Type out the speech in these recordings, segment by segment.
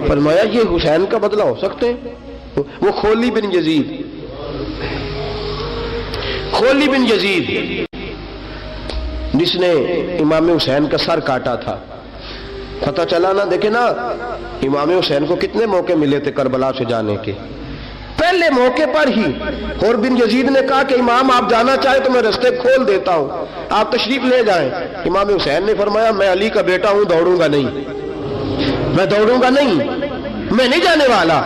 فرمایا یہ حسین کا بدلہ ہو سکتے ہیں؟ وہ خولی بن یزید جس نے امام حسین کا سر کاٹا تھا، پتہ چلا نا، دیکھیں نا امام حسین کو کتنے موقع ملے تھے کربلا سے جانے کے، پہلے موقع پر ہی اور بن یزید نے کہا کہ امام آپ جانا چاہیں تو میں رستے کھول دیتا ہوں، آپ تشریف لے جائیں۔ امام حسین نے فرمایا میں علی کا بیٹا ہوں، دوڑوں گا نہیں، میں نہیں جانے والا۔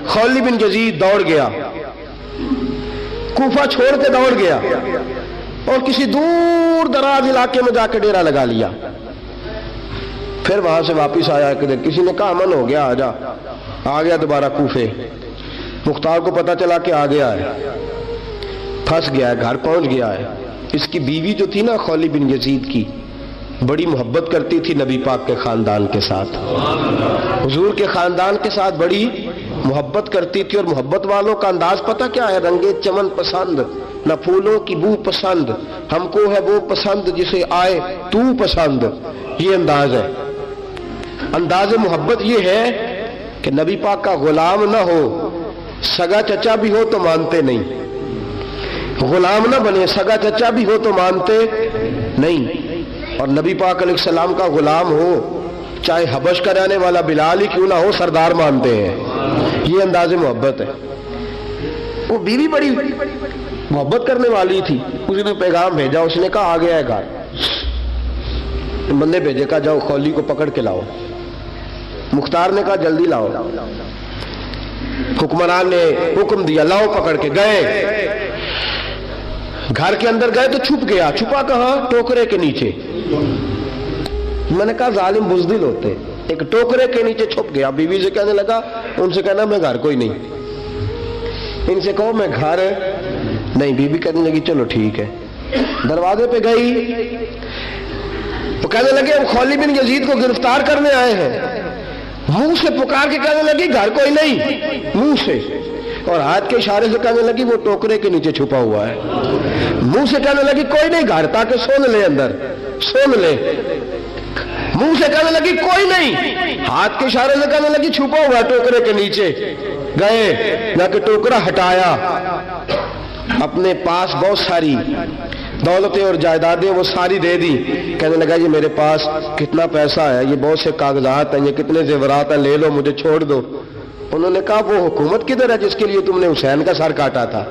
خولی بن یزید دوڑ گیا، کوفہ چھوڑ کے دوڑ گیا اور کسی دور دراز علاقے میں جا کے ڈیرا لگا لیا۔ پھر وہاں سے واپس آیا، کسی نے کہا امن ہو گیا، آ گیا دوبارہ کوفے۔ مختار کو پتا چلا کہ آ گیا ہے، پھنس گیا ہے، گھر پہنچ گیا ہے۔ اس کی بیوی جو تھی نا خولی بن یزید کی، بڑی محبت کرتی تھی نبی پاک کے خاندان کے ساتھ، حضور کے خاندان کے ساتھ بڑی محبت کرتی تھی، اور محبت والوں کا انداز پتہ کیا ہے؟ رنگے چمن پسند، نہ پھولوں کی بو پسند، ہم کو ہے وہ پسند جسے آئے تو پسند۔ یہ انداز ہے، انداز محبت یہ ہے کہ نبی پاک کا غلام نہ ہو، سگا چچا بھی ہو تو مانتے نہیں، غلام نہ بنے، سگا چچا بھی ہو تو مانتے نہیں، اور نبی پاک علیہ السلام کا غلام ہو، چاہے حبش کا رہنے والا بلال ہی کیوں نہ ہو، سردار مانتے ہیں۔ یہ انداز محبت ہے۔ وہ بیوی بڑی محبت کرنے والی تھی، اس نے پیغام بھیجا، اس نے کہا آ گیا ہے گھر، بندے بھیجے، کہا جاؤ خولی کو پکڑ کے لاؤ۔ مختار نے کہا جلدی لاؤ، حکمران نے حکم دیا لاؤ، پکڑ کے گئے، گھر کے اندر گئے تو چھپ گیا۔ چھپا کہاں؟ ٹوکرے کے نیچے۔ میں نے کہا ظالم بزدل ہوتے، ایک ٹوکرے کے نیچے چھپ گیا۔ بیوی سے کہنے لگا، ان سے کہنا میں گھر کوئی نہیں، ان سے کہو میں گھر نہیں۔ بیوی کہنے لگی چلو ٹھیک ہے۔ دروازے پہ گئی، وہ کہنے لگے ہم خولی بن یزید کو گرفتار کرنے آئے ہیں۔ منہ سے پکار کے کہنے لگی گھر کوئی نہیں، منہ سے، اور ہاتھ کے اشارے سے کہنے لگی وہ ٹوکرے کے نیچے چھپا ہوا ہے۔ منہ سے کہنے لگی کوئی نہیں گھر، تاکہ سون لے اندر، سون لے۔ منہ سے کہنے لگی کوئی نہیں، ہاتھ کے اشارے سے کہنے لگی چھپا ہوا ہے ٹوکرے کے نیچے۔ گئے، جا کے ٹوکرا ہٹایا، اپنے پاس بہت ساری دولتیں اور جائیدادیں وہ ساری دے دی۔ کہنے لگا یہ میرے پاس کتنا پیسہ ہے، یہ بہت سے کاغذات ہیں، یہ کتنے زیورات ہیں، لے لو، مجھے چھوڑ دو۔ انہوں نے کہا وہ حکومت کدھر ہے جس کے لیے تم نے حسین کا سر کاٹا تھا؟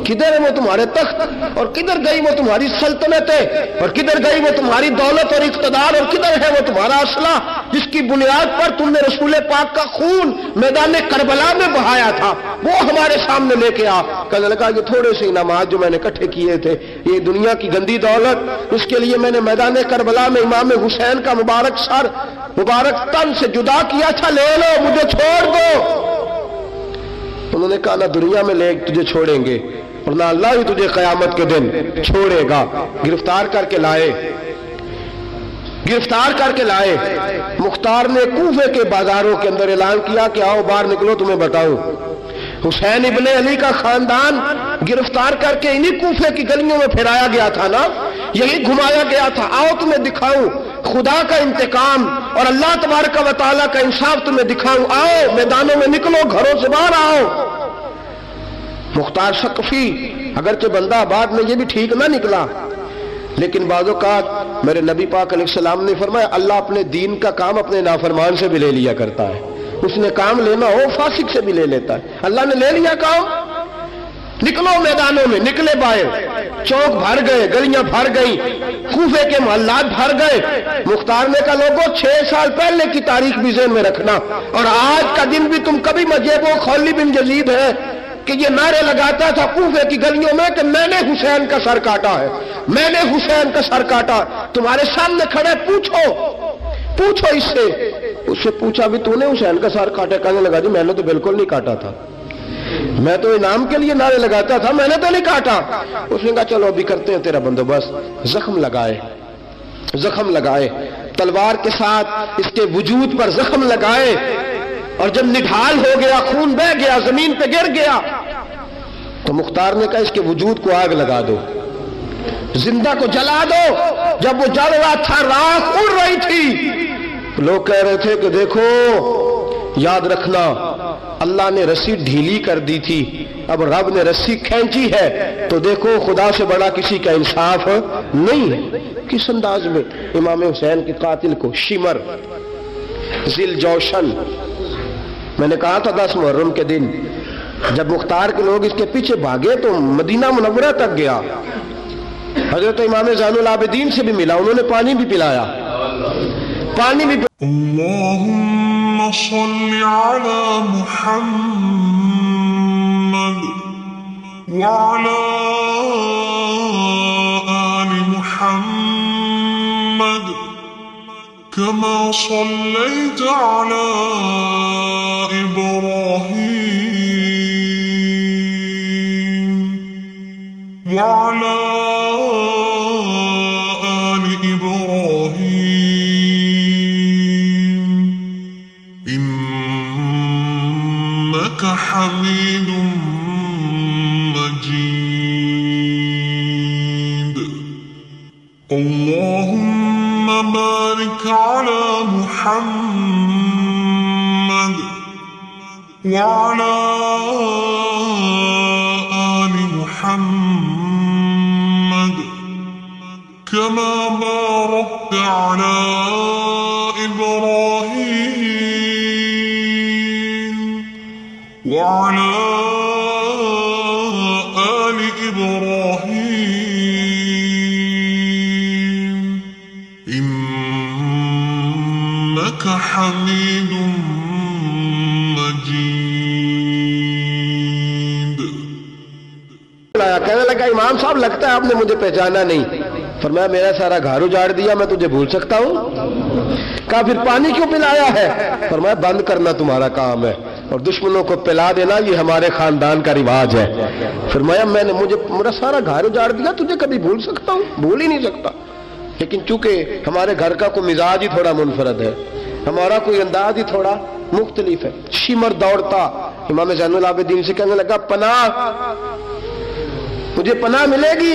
کدھر ہے وہ تمہارے تخت، اور کدھر گئی وہ تمہاری سلطنتیں، اور کدھر گئی وہ تمہاری دولت اور اقتدار، اور کدھر ہے وہ تمہارا اسلحہ جس کی بنیاد پر تم نے رسول پاک کا خون میدان کربلا میں بہایا تھا؟ وہ ہمارے سامنے لے کے آ۔ کہنے لگا یہ تھوڑے سے انعامات جو میں نے اکٹھے کیے تھے، یہ دنیا کی گندی دولت، اس کے لیے میں نے میدان کربلا میں امام حسین کا مبارک سر مبارک تن سے جدا کیا تھا، لے لو، مجھے چھوڑ دو۔ انہوں نے کہا نہ دنیا میں لے تجھے چھوڑیں گے، اور نہ اللہ ہی تجھے قیامت کے دن چھوڑے گا۔ گرفتار کر کے لائے، گرفتار کر کے لائے۔ مختار نے کوفے کے بازاروں کے اندر اعلان کیا کہ آؤ باہر نکلو، تمہیں بتاؤں حسین ابن علی کا خاندان گرفتار کر کے انہی کوفے کی گلیوں میں پھرایا گیا تھا نا، یہی گھمایا گیا تھا، آؤ تمہیں دکھاؤں خدا کا انتقام اور اللہ تبارک و تعالیٰ کا انصاف تمہیں دکھاؤں، آؤ میدانوں میں نکلو، گھروں سے باہر آؤ۔ مختار ثقفی اگرچہ بندہ آباد میں یہ بھی ٹھیک نہ نکلا، لیکن بعض اوقات میرے نبی پاک علیہ السلام نے فرمایا اللہ اپنے دین کا کام اپنے نافرمان سے بھی لے لیا کرتا ہے، اس نے کام لینا ہو فاسق سے بھی لے لیتا ہے۔ اللہ نے لے لیا کام، نکلو میدانوں میں، نکلے باہر، چوک بھر گئے، گلیاں بھر گئیں، کوفے کے محلات بھر گئے۔ مختار نے کہا لوگوں 6 سال پہلے کی تاریخ بھی ذہن میں رکھنا، اور آج کا دن بھی تم کبھی مت یہ وہ خولی بن یزید ہے کہ یہ نعرے لگاتا تھا کوفے کی گلیوں میں کہ میں نے حسین کا سر کاٹا ہے، میں نے حسین کا سر کاٹا۔ تمہارے سامنے کھڑے، پوچھو اس سے پوچھا بھی تو نے حسین کا سر کاٹا؟ کہنے لگا جی میں نے تو بالکل نہیں کاٹا تھا، میں تو انعام کے لیے نعرے لگاتا تھا، میں نے تو نہیں کاٹا۔ اس نے کہا چلو ابھی کرتے ہیں تیرا بندوبست۔ زخم لگائے تلوار کے ساتھ اس کے وجود پر زخم لگائے، اور جب نڈھال ہو گیا، خون بہ گیا، زمین پہ گر گیا، تو مختار نے کہا اس کے وجود کو آگ لگا دو، زندہ کو جلا دو۔ جب وہ جل رہا تھا، راکھ اڑ رہی تھی، لوگ کہہ رہے تھے کہ دیکھو یاد رکھنا اللہ نے رسی ڈھیلی کر دی تھی، اب رب نے رسی کھینچی ہے، تو دیکھو خدا سے بڑا کسی کا انصاف نہیں ہے۔ کس انداز میں امام حسین کے قاتل کو شمر ذیل جوشن، میں نے کہا تھا 10 محرم کے دن جب مختار کے لوگ اس کے پیچھے بھاگے تو مدینہ منورہ تک گیا، حضرت امام زین العابدین سے بھی ملا، انہوں نے پانی بھی پلایا، پانی بھی اللهم صل على محمد وعلى آل محمد كما صليت على إبراهيم وعلى آل إبراهيم إنك حميد مجيد اللهم بارك على محمد وعلى آل محمد كما باركت على إبراهيم وعلى آل إبراهيم إنك حميد مجيد۔ کہنے لگا امام صاحب لگتا ہے آپ نے مجھے پہچانا نہیں۔ فرمایا میرا سارا گھر اجاڑ دیا، میں تجھے بھول سکتا ہوں؟ کہا پھر پانی کیوں پلایا ہے؟ فرمایا بند کرنا تمہارا کام ہے اور دشمنوں کو پلا دینا یہ ہمارے خاندان کا رواج ہے۔ فرمایا میں نے میرا سارا گھر اجاڑ دیا، تجھے کبھی بھول سکتا ہوں؟ بھول ہی نہیں سکتا، لیکن چونکہ ہمارے گھر کا کوئی مزاج ہی تھوڑا منفرد ہے، ہمارا کوئی انداز ہی تھوڑا مختلف ہے۔ شمر دوڑتا امام زین العابدین سے کہنے لگا پناہ، مجھے پناہ ملے گی؟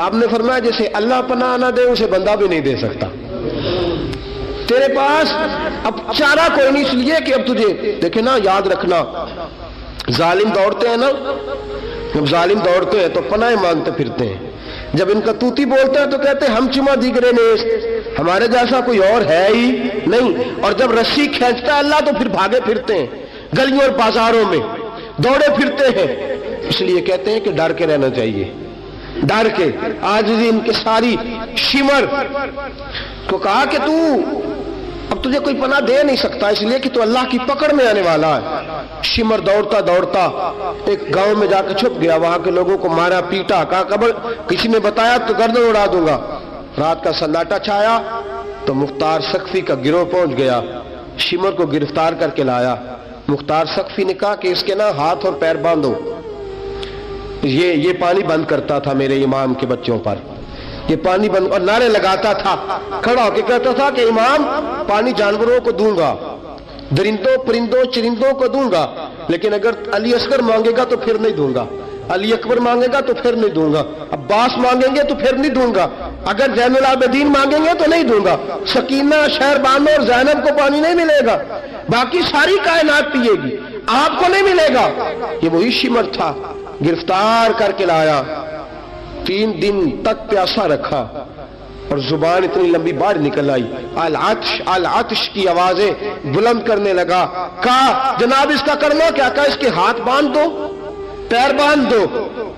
آپ نے فرمایا جیسے اللہ پناہ نہ دے اسے بندہ بھی نہیں دے سکتا، تیرے پاس اب چارہ کوئی نہیں، اس لیے کہ اب تجھے دیکھے نا، یاد رکھنا ظالم دوڑتے ہیں نا، جب ظالم دوڑتے ہیں تو پناہ مانگتے پھرتے ہیں، جب ان کا توتی بولتا ہے تو کہتے ہیں ہم چما دیگرے نیس، ہمارے جیسا کوئی اور ہے ہی نہیں، اور جب رسی کھینچتا ہے اللہ تو پھر بھاگے پھرتے ہیں گلیوں اور بازاروں میں، دوڑے پھرتے ہیں۔ اس لیے کہتے ہیں کہ ڈر کے رہنا چاہیے، ڈر کے۔ آج ان کے ساری شمر کو کہا کہ تو اب تجھے کوئی پناہ دے نہیں سکتا، اس لیے کہ تو اللہ کی پکڑ میں آنے والا ہے۔ شمر دوڑتا دوڑتا ایک گاؤں میں جا کے چھپ گیا، وہاں کے لوگوں کو مارا پیٹا، کہا قبر کسی نے بتایا تو گردن اڑا دوں گا۔ رات کا سناٹا چھایا تو مختار سقفی کا گروہ پہنچ گیا، شمر کو گرفتار کر کے لایا۔ مختار سقفی نے کہا کہ اس کے نا ہاتھ اور پیر باندھو، یہ پانی بند کرتا تھا میرے امام کے بچوں پر، یہ پانی بند، اور نعرے لگاتا تھا، کھڑا ہو کے کہتا تھا کہ امام پانی جانوروں کو دوں گا، درندوں پرندوں چرندوں کو دوں گا، لیکن اگر علی اصغر مانگے گا تو پھر نہیں دوں گا، علی اکبر مانگے گا تو پھر نہیں دوں گا، عباس مانگیں گے تو پھر نہیں دوں گا، اگر زین العابدین مانگیں گے تو نہیں دوں گا، سکینہ شہر بانو اور زینب کو پانی نہیں ملے گا، باقی ساری کائنات پیے گی، آپ کو نہیں ملے گا۔ یہ وہی شمر تھا، گرفتار کر کے لایا، 3 دن تک پیاسا رکھا اور زبان اتنی لمبی باہر نکل آئی، العطش العطش کی آوازیں بلند کرنے لگا۔ کہا جناب اس کا کرنا کیا؟ کہا اس کے ہاتھ باندھ دو، پیر باندھ دو،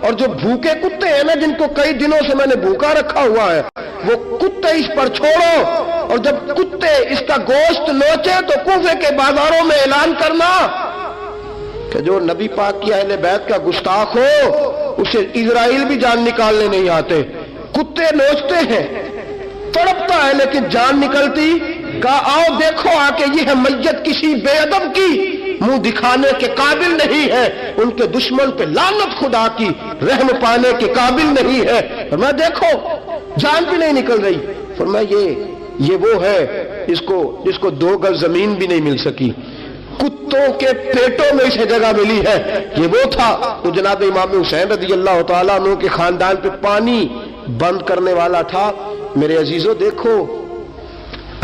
اور جو بھوکے کتے ہیں نا جن کو کئی دنوں سے میں نے بھوکا رکھا ہوا ہے، وہ کتے اس پر چھوڑو، اور جب کتے اس کا گوشت نوچے تو کوفے کے بازاروں میں اعلان کرنا کہ جو نبی پاک کی اہل بیت کا گستاخ ہو اسے اسرائیل بھی جان نکالنے نہیں آتے۔ کتے نوچتے ہیں، تڑپتا ہے لیکن جان نکلتی۔ کہا آؤ دیکھو آ کے یہ ہے میت کسی بے ادب کی، منہ دکھانے کے قابل نہیں ہے، ان کے دشمن پہ لعنت خدا کی، رحم پانے کے قابل نہیں ہے۔ فرمایا دیکھو جان بھی نہیں نکل رہی۔ فرمایا یہ وہ ہے جس کو 2 گز زمین بھی نہیں مل سکی، کتوں کے پیٹوں میں اسے جگہ ملی ہے، یہ وہ تھا۔ تو جناب امام حسین رضی اللہ تعالیٰ عنہ کے خاندان پہ پانی بند کرنے والا تھا۔ میرے عزیزو دیکھو،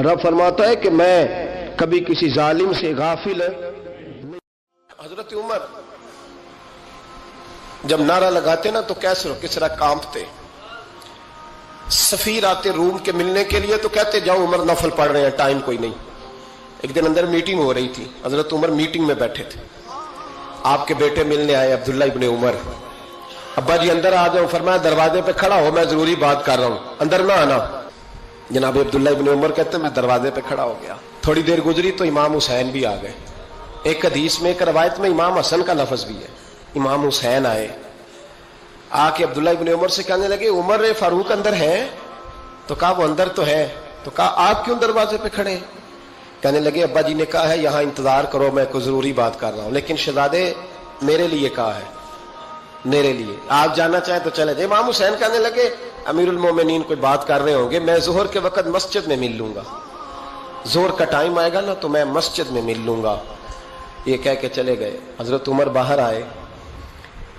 رب فرماتا ہے کہ میں کبھی کسی ظالم سے غافل حضرت عمر جب نعرہ لگاتے نا تو کیسے کس طرح کانپتے. سفیر آتے روم کے ملنے کے لیے تو کہتے جاؤ عمر نفل پڑھ رہے ہیں, ٹائم کوئی نہیں. ایک دن اندر میٹنگ ہو رہی تھی, حضرت عمر میٹنگ میں بیٹھے تھے, آپ کے بیٹے ملنے آئے عبداللہ ابن عمر. ابا جی اندر آ جاؤ. فرمایا دروازے پہ کھڑا ہو, میں ضروری بات کر رہا ہوں, اندر نہ آنا. جناب عبداللہ ابن عمر کہتے میں دروازے پہ کھڑا ہو گیا. تھوڑی دیر گزری تو امام حسین بھی آ گئے. ایک حدیث میں ایک روایت میں امام حسن کا لفظ بھی ہے. امام حسین آئے, آ کے عبداللہ ابن عمر سے کہنے لگے عمر فاروق اندر ہے؟ تو کہا وہ اندر تو ہے. تو کہا آپ کیوں دروازے پہ کھڑے؟ کہنے لگے ابا جی نے کہا ہے یہاں انتظار کرو, میں کوئی ضروری بات کر رہا ہوں, لیکن شہزادے میرے لیے کہا ہے, میرے لیے آپ جانا چاہیں تو چلے جائیں. امام حسین کہنے لگے امیر المومنین کوئی بات کر رہے ہوں گے, میں ظہر کے وقت مسجد میں مل لوں گا, ظہر کا ٹائم آئے گا نا تو میں مسجد میں مل لوں گا. یہ کہہ کے چلے گئے. حضرت عمر باہر آئے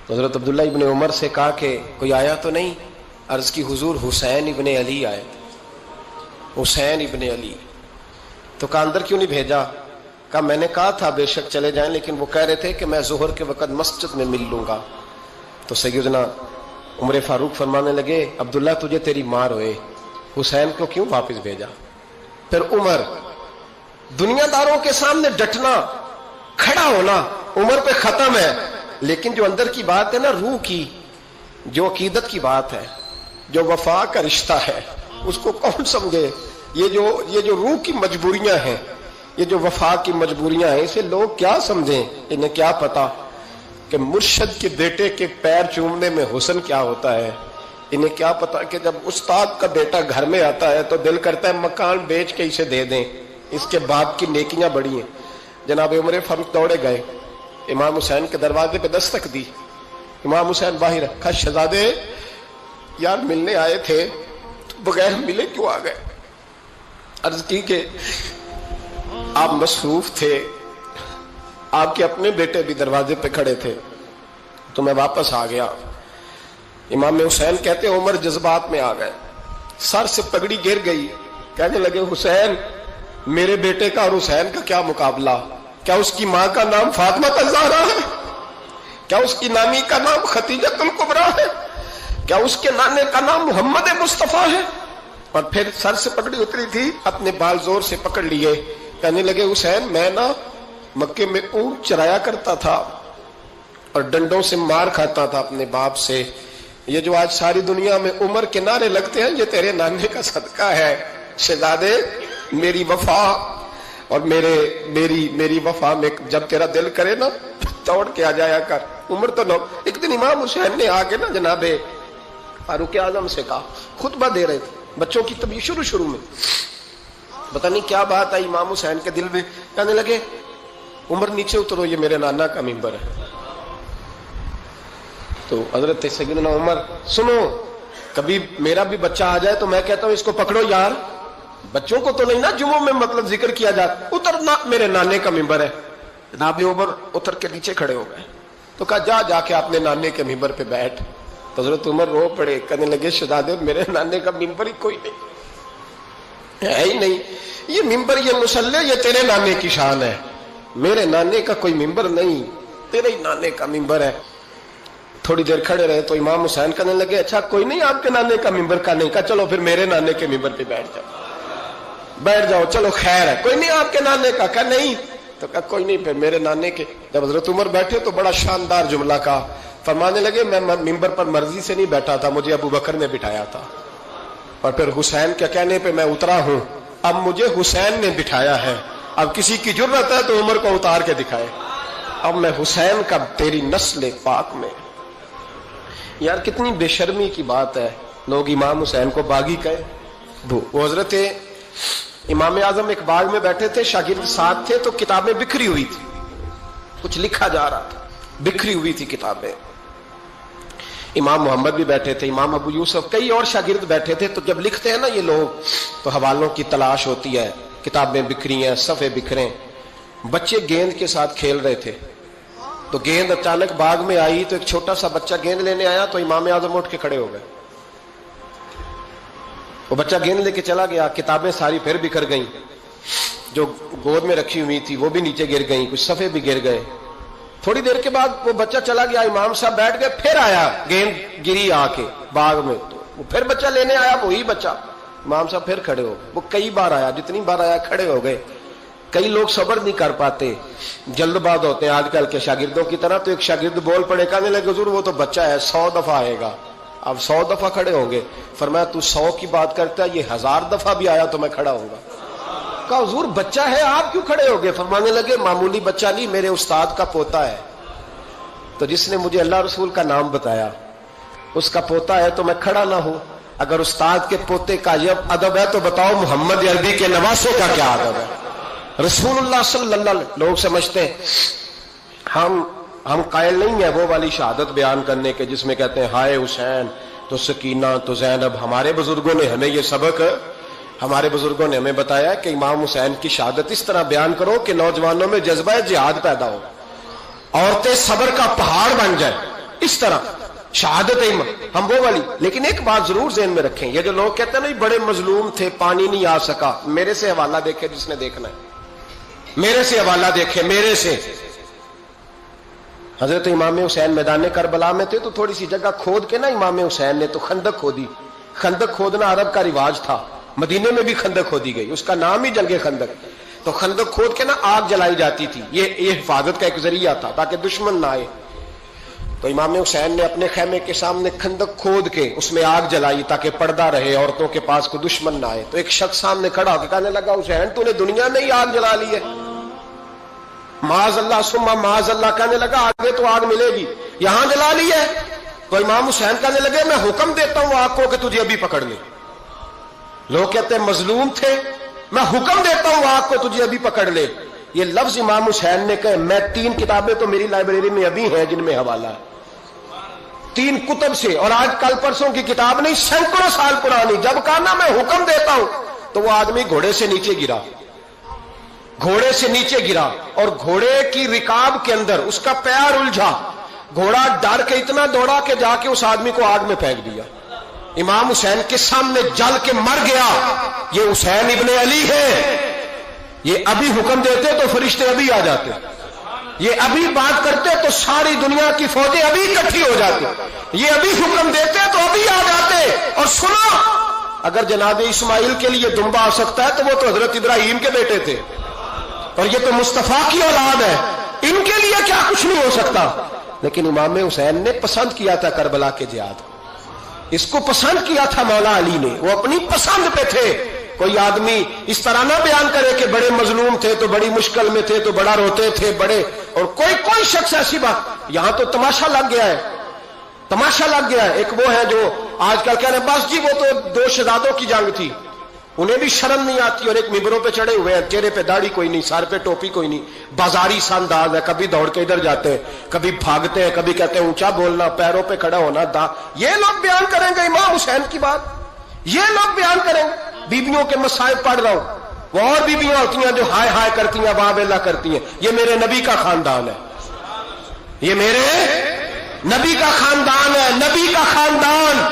تو حضرت عبداللہ ابن عمر سے کہا کہ کوئی آیا تو نہیں؟ عرض کی حضور حسین ابن علی آئے. حسین ابن علی. تو کہا اندر کیوں نہیں بھیجا؟ کہا میں نے کہا تھا بے شک چلے جائیں, لیکن وہ کہہ رہے تھے کہ میں ظہر کے وقت مسجد میں مل لوں گا. تو سیدنا عمر فاروق فرمانے لگے عبداللہ تجھے تیری مار ہوئے, حسین کو کیوں واپس بھیجا؟ پھر عمر دنیا داروں کے سامنے ڈٹنا, کھڑا ہونا عمر پہ ختم ہے, لیکن جو اندر کی بات ہے نا, روح کی, جو عقیدت کی بات ہے, جو وفا کا رشتہ ہے, اس کو کون سمجھے؟ یہ جو روح کی مجبوریاں ہیں, یہ جو وفا کی مجبوریاں ہیں, اسے لوگ کیا سمجھیں؟ انہیں کیا پتا کہ مرشد کے بیٹے کے پیر چومنے میں حسن کیا ہوتا ہے. انہیں کیا پتا کہ جب استاد کا بیٹا گھر میں آتا ہے تو دل کرتا ہے مکان بیچ کے اسے دے دیں, اس کے باپ کی نیکیاں بڑی ہیں. جناب عمر فاروق دوڑے گئے, امام حسین کے دروازے پہ دستک دی. امام حسین باہر رکھا, شہزادے یار ملنے آئے تھے تو بغیر ملے کیوں آ گئے؟ عرض کی کہ آپ مصروف تھے, آپ کے اپنے بیٹے بھی دروازے پہ کھڑے تھے تو میں واپس آ گیا. امام حسین کہتے عمر جذبات میں آ گئے, سر سے پگڑی گر گئی, کہنے لگے حسین میرے بیٹے کا اور حسین کا کیا مقابلہ؟ کیا اس کی ماں کا نام فاطمہ الزہرا ہے؟ کیا اس کی نانی کا نام خدیجہ الکبریٰ ہے؟ کیا اس کے نانے کا نام محمد مصطفیٰ ہے؟ اور پھر سر سے پگڑی اتری تھی, اپنے بال زور سے پکڑ لیے, کہنے لگے حسین میں نا مکے میں اونٹ چرایا کرتا تھا اور ڈنڈوں سے مار کھاتا تھا اپنے باپ سے. یہ جو آج ساری دنیا میں عمر کے نعرے لگتے ہیں یہ تیرے نانے کا صدقہ ہے. شہزادے میری وفا اور میری وفا میں جب تیرا دل کرے نا توڑ کے آ جایا کر. عمر تو نو. ایک دن امام حسین نے آ کے نا جناب فاروق اعظم سے کہا, خطبہ دے رہے تھے بچوں کی طبیعت شروع میں, پتہ نہیں کیا بات آئی امام حسین کے دل میں, کہنے لگے عمر نیچے اترو, یہ میرے نانا کا ممبر ہے. تو حضرت سیدنا عمر سنو, کبھی میرا بھی بچہ آ جائے تو میں کہتا ہوں اس کو پکڑو یار, بچوں کو تو نہیں نا جمعوں میں مطلب ذکر کیا جاتا, اترنا میرے نانے کا ممبر ہے. جناب عمر اتر کے نیچے کھڑے ہو گئے تو کہا جا کے اپنے نانے کے ممبر پہ بیٹھ. تو حضرت عمر رو پڑے, کہنے لگے شہزادے میرے نانے کا ممبر ہی کوئی نہیں ہے ہی نہیں, یہ ممبر یہ مصلی یہ تیرے نانے کی شان ہے, میرے نانے کا کوئی ممبر نہیں, تیرے ہی نانے کا ممبر ہے. تھوڑی دیر کھڑے رہے تو امام حسین کہنے لگے اچھا کوئی نہیں آپ کے نانے کا ممبر کا نہیں, کہا چلو پھر میرے نانے کے ممبر پہ بیٹھ جاؤ, چلو خیر ہے, کوئی نہیں آپ کے نانے کا, کہا نہیں, تو کہا کوئی نہیں پھر میرے نانے کے. جب حضرت عمر بیٹھے تو بڑا شاندار جملہ کہا, فرمانے لگے میں ممبر پر مرضی سے نہیں بیٹھا تھا, مجھے ابو بکر نے بٹھایا تھا, اور پھر حسین کے کہنے پہ میں اترا ہوں, اب مجھے حسین نے بٹھایا ہے, اب کسی کی جرت ہے تو عمر کو اتار کے دکھائے, اب میں حسین کا تیری نسل پاک میں. یار کتنی بے شرمی کی بات ہے, لوگ امام حسین کو باغی کہے. وہ حضرت امام اعظم ایک باغ میں بیٹھے تھے, شاگرد ساتھ تھے, تو کتابیں بکھری ہوئی تھی, کچھ لکھا جا رہا تھا, بکھری ہوئی تھی کتابیں. امام محمد بھی بیٹھے تھے, امام ابو یوسف, کئی اور شاگرد بیٹھے تھے. تو جب لکھتے ہیں نا یہ لوگ تو حوالوں کی تلاش ہوتی ہے, کتابیں بکھری ہیں, صفحے بکھرے. بچے گیند کے ساتھ کھیل رہے تھے تو گیند اچانک باغ میں آئی, تو ایک چھوٹا سا بچہ گیند لینے آیا تو امام اعظم اٹھ کے کھڑے ہو گئے. وہ بچہ گیند لے کے چلا گیا, کتابیں ساری پھر بکھر گئیں. جو گود میں رکھی ہوئی تھی وہ بھی نیچے گر گئی, کچھ صفحے بھی گر گئے. تھوڑی دیر کے بعد وہ بچہ چلا گیا, امام صاحب بیٹھ گئے, پھر آیا, گیند گری آ کے باغ میں, تو وہ پھر بچہ لینے آیا, وہی بچہ. امام صاحب پھر کھڑے ہو گئے. وہ کئی بار آیا, جتنی بار آیا کھڑے ہو گئے. کئی لوگ صبر نہیں کر پاتے, جلد باز ہوتے ہیں آج کل کے شاگردوں کی طرح. تو ایک شاگرد بول پڑے, کہنے لگے حضور وہ تو بچہ ہے 100 دفعہ آئے گا. اب 100 دفعہ کھڑے ہوں گے. فرمایا تو 100 کی بات کرتا ہے, یہ 1000 دفعہ بھی آیا تو میں کھڑا ہوں گا. کہا حضور بچہ ہے آپ کیوں کھڑے ہو گئے؟ فرمانے لگے معمولی بچہ نہیں, میرے استاد کا پوتا ہے. تو جس نے مجھے اللہ رسول کا نام بتایا اس کا پوتا ہے تو میں کھڑا نہ ہوں. اگر استاد کے پوتے کا یہ ادب ہے تو بتاؤ محمد عربی کے نواسے کا کیا ادب ہے؟ رسول اللہ صلی اللہ علیہ وسلم. لوگ سمجھتے ہیں ہم قائل نہیں ہیں وہ والی شہادت بیان کرنے کے جس میں کہتے ہیں ہائے حسین تو سکینہ تو زینب. ہمارے بزرگوں نے ہمیں یہ سبق, ہمارے بزرگوں نے ہمیں بتایا کہ امام حسین کی شہادت اس طرح بیان کرو کہ نوجوانوں میں جذبہ جہاد پیدا ہو, عورتیں صبر کا پہاڑ بن جائیں. اس طرح شہادت ہم وہ والی. لیکن ایک بات ضرور ذہن میں رکھیں, یہ جو لوگ کہتے ہیں نا بڑے مظلوم تھے پانی نہیں آ سکا, میرے سے حوالہ دیکھے جس نے دیکھنا ہے, میرے سے حوالہ دیکھے, میرے سے. حضرت امام حسین میدان کربلا میں تھے تو تھوڑی سی جگہ کھود کے نا امام حسین نے تو خندق کھودی. خندق کھودنا عرب کا رواج تھا, مدینے میں بھی خندق کھودی گئی, اس کا نام ہی جنگ خندق. تو خندق کھود کے نا آگ جلائی جاتی تھی, یہ حفاظت کا ایک ذریعہ تھا تاکہ دشمن نہ آئے. تو امام حسین نے اپنے خیمے کے سامنے خندق کھود کے اس میں آگ جلائی تاکہ پردہ رہے, عورتوں کے پاس کوئی دشمن نہ آئے. تو ایک شخص سامنے کھڑا ہو کے کہنے لگا حسین تو نے دنیا میں ہی آگ جلا لی ہے. معاذ اللہ ثم معاذ اللہ. کہنے لگا آگے تو آگ ملے گی, یہاں جلا لی ہے. تو امام حسین کہنے لگے میں حکم دیتا ہوں آگ کو کہ تجھے ابھی پکڑ لے. لوگ کہتے ہیں مظلوم تھے, میں حکم دیتا ہوں آگ کو تجھے ابھی پکڑ لے. یہ لفظ امام حسین نے کہے. میں 3 کتابیں تو میری لائبریری میں ابھی ہیں جن میں حوالہ ہے, 3 کتب سے, اور آج کل پرسوں کی کتاب نہیں, سینکڑوں سال پرانی. جب کہا نا میں حکم دیتا ہوں تو وہ آدمی گھوڑے سے نیچے گرا, گھوڑے سے نیچے گرا, اور گھوڑے کی رکاب کے اندر اس کا پیر الجھا. گھوڑا ڈر کے اتنا دوڑا کہ جا کے اس آدمی کو آگ میں پھینک دیا. امام حسین کے سامنے جل کے مر گیا. یہ حسین ابن علی ہے, یہ ابھی حکم دیتے تو فرشتے ابھی آ جاتے, یہ ابھی بات کرتے تو ساری دنیا کی فوجیں ابھی اکٹھی ہو جاتی, یہ ابھی حکم دیتے تو ابھی آ جاتے. اور سنو, اگر جناب اسماعیل کے لیے دمبا آ سکتا ہے تو وہ تو حضرت ابراہیم کے بیٹے تھے, اور یہ تو مصطفیٰ کی اولاد ہے, ان کے لیے کیا کچھ نہیں ہو سکتا. لیکن امام حسین نے پسند کیا تھا کربلا کے جہاد, اس کو پسند کیا تھا مولا علی نے, وہ اپنی پسند پہ تھے. کوئی آدمی اس طرح نہ بیان کرے کہ بڑے مظلوم تھے تو بڑی مشکل میں تھے تو بڑا روتے تھے بڑے, اور کوئی شخص ایسی بات. یہاں تو تماشا لگ گیا ہے, تماشا لگ گیا ہے. ایک وہ ہے جو آج کل کہہ رہے ہیں بس جی وہ تو 2 شہزادوں کی جنگ تھی, انہیں بھی شرم نہیں آتی, اور ایک ممبروں پہ چڑھے ہوئے ہیں, چہرے پہ داڑھی کوئی نہیں, سر پہ ٹوپی کوئی نہیں, بازاری سا انداز ہے, کبھی دوڑ کے ادھر جاتے ہیں, کبھی بھاگتے ہیں, کبھی کہتے ہیں اونچا بولنا, پیروں پہ کھڑا ہونا. یہ لوگ بیان کریں گے امام حسین کی بات, یہ لوگ بیان کریں گے. بیویوں کے مسائل پڑھ رہا ہوں, وہ اور بیویاں ہوتی ہیں جو ہائے ہائے کرتی ہیں, واہ بیلا کرتی ہیں. یہ میرے نبی کا خاندان ہے, یہ میرے نبی کا خاندان ہے, نبی کا خاندان.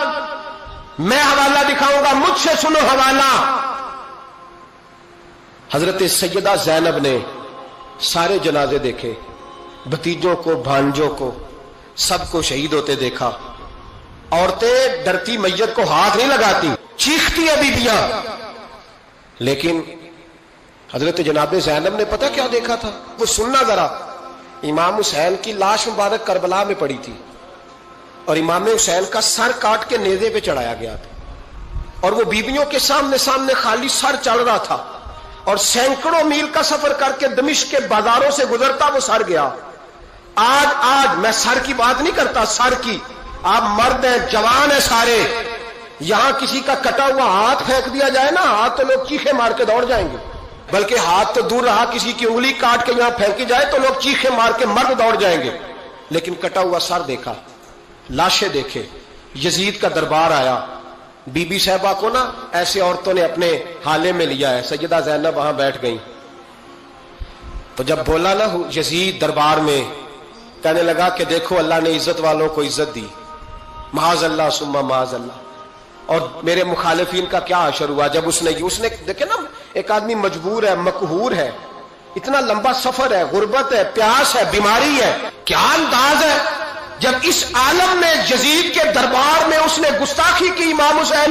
میں حوالہ دکھاؤں گا, مجھ سے سنو حوالہ. حضرت سیدہ زینب نے سارے جنازے دیکھے, بھتیجوں کو, بھانجوں کو, سب کو شہید ہوتے دیکھا. عورتیں ڈرتی میت کو ہاتھ نہیں لگاتی, چیختی ہیں بیبیاں. لیکن حضرت جناب زینب نے پتہ کیا دیکھا تھا, وہ سننا ذرا. امام حسین کی لاش مبارک کربلا میں پڑی تھی, اور امام حسین کا سر کاٹ کے نیزے پہ چڑھایا گیا تھا, اور وہ بیویوں کے سامنے خالی سر چڑھ رہا تھا, اور سینکڑوں میل کا سفر کر کے دمشق کے بازاروں سے گزرتا وہ سر گیا. آج میں سر کی بات نہیں کرتا, سر کی. آپ مرد ہیں, جوان ہیں سارے, یہاں کسی کا کٹا ہوا ہاتھ پھینک دیا جائے نا, ہاتھ تو لوگ چیخے مار کے دوڑ جائیں گے. بلکہ ہاتھ تو دور رہا, کسی کی انگلی کاٹ کے یہاں پھینکی جائے تو لوگ چیخے مار کے مرد دوڑ جائیں گے. لیکن کٹا ہوا سر دیکھا, لاشیں دیکھے. یزید کا دربار آیا, بی بی صاحبہ کو نا ایسے عورتوں نے اپنے حالے میں لیا ہے. سیدہ زینب وہاں بیٹھ گئیں. تو جب بولا نا یزید دربار میں, کہنے لگا کہ دیکھو اللہ نے عزت والوں کو عزت دی, معاذ اللہ ثم معاذ اللہ. اور میرے مخالفین کا کیا حشر ہوا جب اس نے دیکھے نا ایک آدمی مجبور ہے، مقہور ہے، اتنا لمبا سفر ہے، غربت ہے، پیاس ہے، بیماری ہے، کیا انداز ہے جب اس عالم میں یزید کے دربار میں اس نے گستاخی کی امام حسین